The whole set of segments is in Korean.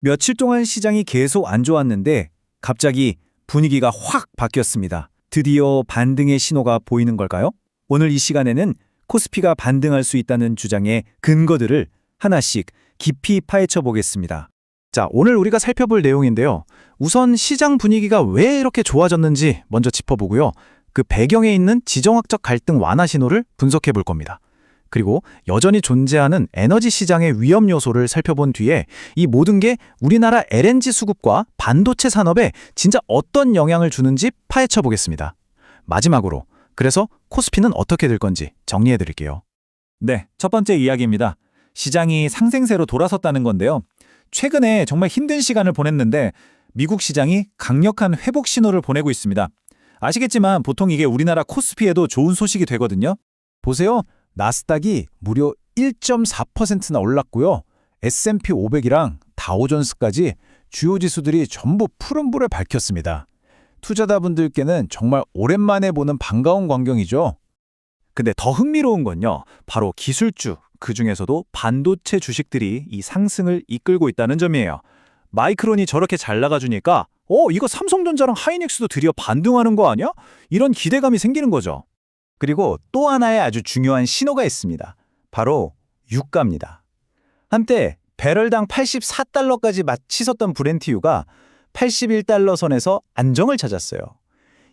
며칠 동안 시장이 계속 안 좋았는데 갑자기 분위기가 확 바뀌었습니다. 드디어 반등의 신호가 보이는 걸까요? 오늘 이 시간에는 코스피가 반등할 수 있다는 주장의 근거들을 하나씩 깊이 파헤쳐 보겠습니다. 자, 오늘 우리가 살펴볼 내용인데요. 우선 시장 분위기가 왜 이렇게 좋아졌는지 먼저 짚어보고요. 그 배경에 있는 지정학적 갈등 완화 신호를 분석해 볼 겁니다. 그리고 여전히 존재하는 에너지 시장의 위험 요소를 살펴본 뒤에 이 모든 게 우리나라 LNG 수급과 반도체 산업에 진짜 어떤 영향을 주는지 파헤쳐 보겠습니다. 마지막으로, 그래서 코스피는 어떻게 될 건지 정리해 드릴게요. 네, 첫 번째 이야기입니다. 시장이 상생세로 돌아섰다는 건데요. 최근에 정말 힘든 시간을 보냈는데 미국 시장이 강력한 회복 신호를 보내고 있습니다. 아시겠지만 보통 이게 우리나라 코스피에도 좋은 소식이 되거든요. 보세요. 나스닥이 무려 1.4%나 올랐고요. S&P 500이랑 다우존스까지 주요 지수들이 전부 푸른불을 밝혔습니다. 투자자분들께는 정말 오랜만에 보는 반가운 광경이죠. 근데 더 흥미로운 건요. 바로 기술주, 그중에서도 반도체 주식들이 이 상승을 이끌고 있다는 점이에요. 마이크론이 저렇게 잘 나가주니까 이거 삼성전자랑 하이닉스도 드디어 반등하는 거 아니야? 이런 기대감이 생기는 거죠. 그리고 또 하나의 아주 중요한 신호가 있습니다. 바로 유가입니다. 한때 배럴당 84달러까지 치솟던 브렌트유가 81달러 선에서 안정을 찾았어요.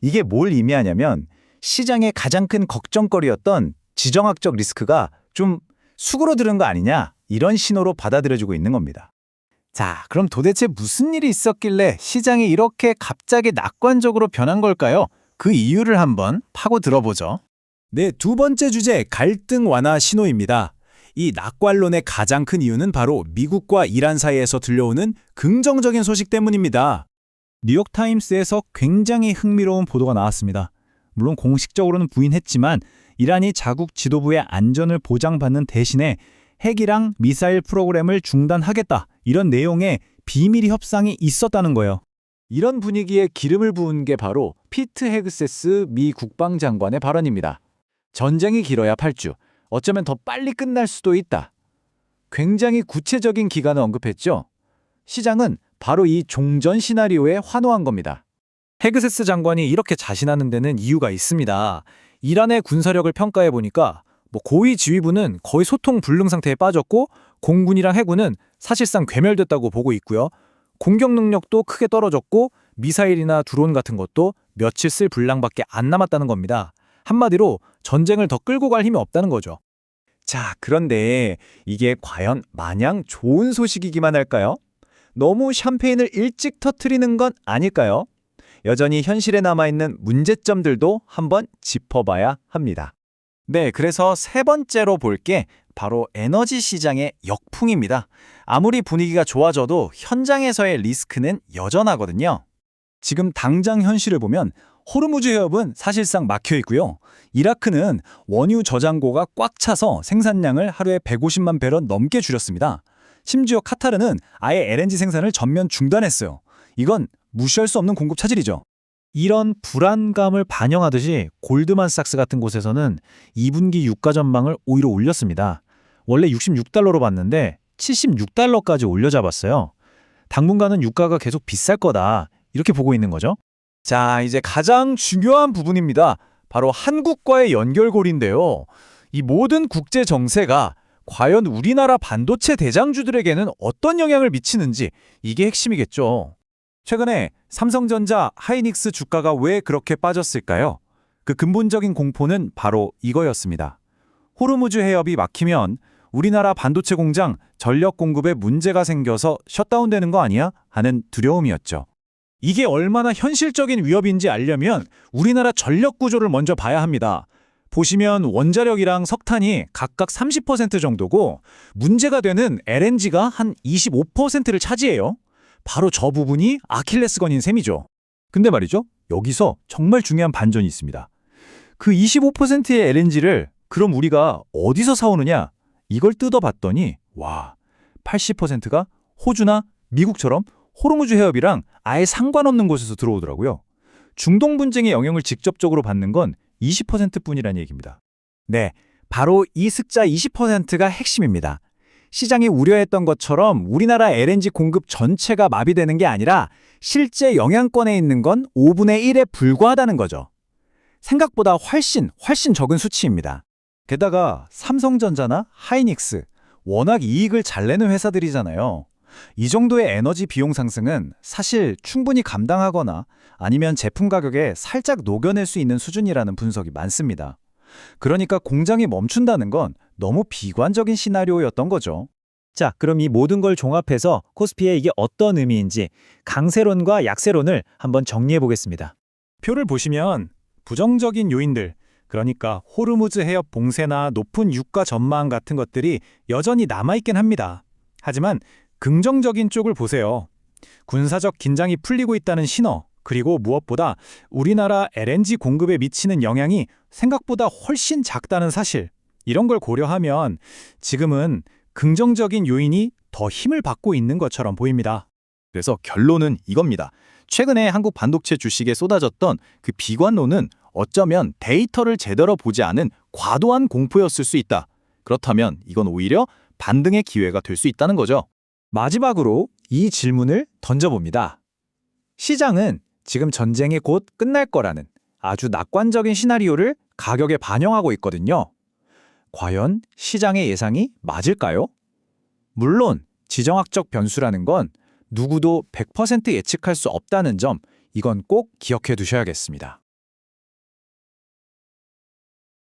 이게 뭘 의미하냐면 시장의 가장 큰 걱정거리였던 지정학적 리스크가 좀 수그러드는 거 아니냐, 이런 신호로 받아들여지고 있는 겁니다. 자, 그럼 도대체 무슨 일이 있었길래 시장이 이렇게 갑자기 낙관적으로 변한 걸까요? 그 이유를 한번 파고 들어보죠. 네, 두 번째 주제, 갈등 완화 신호입니다. 이 낙관론의 가장 큰 이유는 바로 미국과 이란 사이에서 들려오는 긍정적인 소식 때문입니다. 뉴욕타임스에서 굉장히 흥미로운 보도가 나왔습니다. 물론 공식적으로는 부인했지만 이란이 자국 지도부의 안전을 보장받는 대신에 핵이랑 미사일 프로그램을 중단하겠다, 이런 내용의 비밀 협상이 있었다는 거예요. 이런 분위기에 기름을 부은 게 바로 피트 헤그세스 미 국방장관의 발언입니다. 전쟁이 길어야 8주, 어쩌면 더 빨리 끝날 수도 있다. 굉장히 구체적인 기간을 언급했죠. 시장은 바로 이 종전 시나리오에 환호한 겁니다. 헤그세스 장관이 이렇게 자신하는 데는 이유가 있습니다. 이란의 군사력을 평가해보니까 고위 지휘부는 거의 소통 불능 상태에 빠졌고 공군이랑 해군은 사실상 괴멸됐다고 보고 있고요. 공격 능력도 크게 떨어졌고 미사일이나 드론 같은 것도 며칠 쓸 분량밖에 안 남았다는 겁니다. 한마디로 전쟁을 더 끌고 갈 힘이 없다는 거죠. 자, 그런데 이게 과연 마냥 좋은 소식이기만 할까요? 너무 샴페인을 일찍 터뜨리는 건 아닐까요? 여전히 현실에 남아있는 문제점들도 한번 짚어봐야 합니다. 네, 그래서 세 번째로 볼 게 바로 에너지 시장의 역풍입니다. 아무리 분위기가 좋아져도 현장에서의 리스크는 여전하거든요. 지금 당장 현실을 보면 호르무즈 해협은 사실상 막혀 있고요. 이라크는 원유 저장고가 꽉 차서 생산량을 하루에 150만 배럴 넘게 줄였습니다. 심지어 카타르는 아예 LNG 생산을 전면 중단했어요. 이건 무시할 수 없는 공급 차질이죠. 이런 불안감을 반영하듯이 골드만삭스 같은 곳에서는 2분기 유가 전망을 오히려 올렸습니다. 원래 66달러로 봤는데 76달러까지 올려잡았어요. 당분간은 유가가 계속 비쌀 거다, 이렇게 보고 있는 거죠. 자, 이제 가장 중요한 부분입니다. 바로 한국과의 연결고리인데요. 이 모든 국제 정세가 과연 우리나라 반도체 대장주들에게는 어떤 영향을 미치는지, 이게 핵심이겠죠. 최근에 삼성전자, 하이닉스 주가가 왜 그렇게 빠졌을까요? 그 근본적인 공포는 바로 이거였습니다. 호르무즈 해협이 막히면 우리나라 반도체 공장 전력 공급에 문제가 생겨서 셧다운되는 거 아니야? 하는 두려움이었죠. 이게 얼마나 현실적인 위협인지 알려면 우리나라 전력 구조를 먼저 봐야 합니다. 보시면 원자력이랑 석탄이 각각 30% 정도고 문제가 되는 LNG가 한 25%를 차지해요. 바로 저 부분이 아킬레스건인 셈이죠. 근데 말이죠, 여기서 정말 중요한 반전이 있습니다. 그 25%의 LNG를 그럼 우리가 어디서 사오느냐? 이걸 뜯어봤더니 와, 80%가 호주나 미국처럼 호르무즈 해협이랑 아예 상관없는 곳에서 들어오더라고요. 중동 분쟁의 영향을 직접적으로 받는 건 20%뿐이라는 얘기입니다. 네, 바로 이 숫자 20%가 핵심입니다. 시장이 우려했던 것처럼 우리나라 LNG 공급 전체가 마비되는 게 아니라 실제 영향권에 있는 건 5분의 1에 불과하다는 거죠. 생각보다 훨씬 적은 수치입니다. 게다가 삼성전자나 하이닉스, 워낙 이익을 잘 내는 회사들이잖아요. 이 정도의 에너지 비용 상승은 사실 충분히 감당하거나 아니면 제품 가격에 살짝 녹여낼 수 있는 수준이라는 분석이 많습니다. 그러니까 공장이 멈춘다는 건 너무 비관적인 시나리오였던 거죠. 자, 그럼 이 모든 걸 종합해서 코스피에 이게 어떤 의미인지 강세론과 약세론을 한번 정리해 보겠습니다. 표를 보시면 부정적인 요인들, 그러니까 호르무즈 해협 봉쇄나 높은 유가 전망 같은 것들이 여전히 남아있긴 합니다. 하지만 긍정적인 쪽을 보세요. 군사적 긴장이 풀리고 있다는 신호, 그리고 무엇보다 우리나라 LNG 공급에 미치는 영향이 생각보다 훨씬 작다는 사실, 이런 걸 고려하면 지금은 긍정적인 요인이 더 힘을 받고 있는 것처럼 보입니다. 그래서 결론은 이겁니다. 최근에 한국 반도체 주식에 쏟아졌던 그 비관론은 어쩌면 데이터를 제대로 보지 않은 과도한 공포였을 수 있다. 그렇다면 이건 오히려 반등의 기회가 될 수 있다는 거죠. 마지막으로 이 질문을 던져봅니다. 시장은 지금 전쟁이 곧 끝날 거라는 아주 낙관적인 시나리오를 가격에 반영하고 있거든요. 과연 시장의 예상이 맞을까요? 물론 지정학적 변수라는 건 누구도 100% 예측할 수 없다는 점, 이건 꼭 기억해 두셔야겠습니다.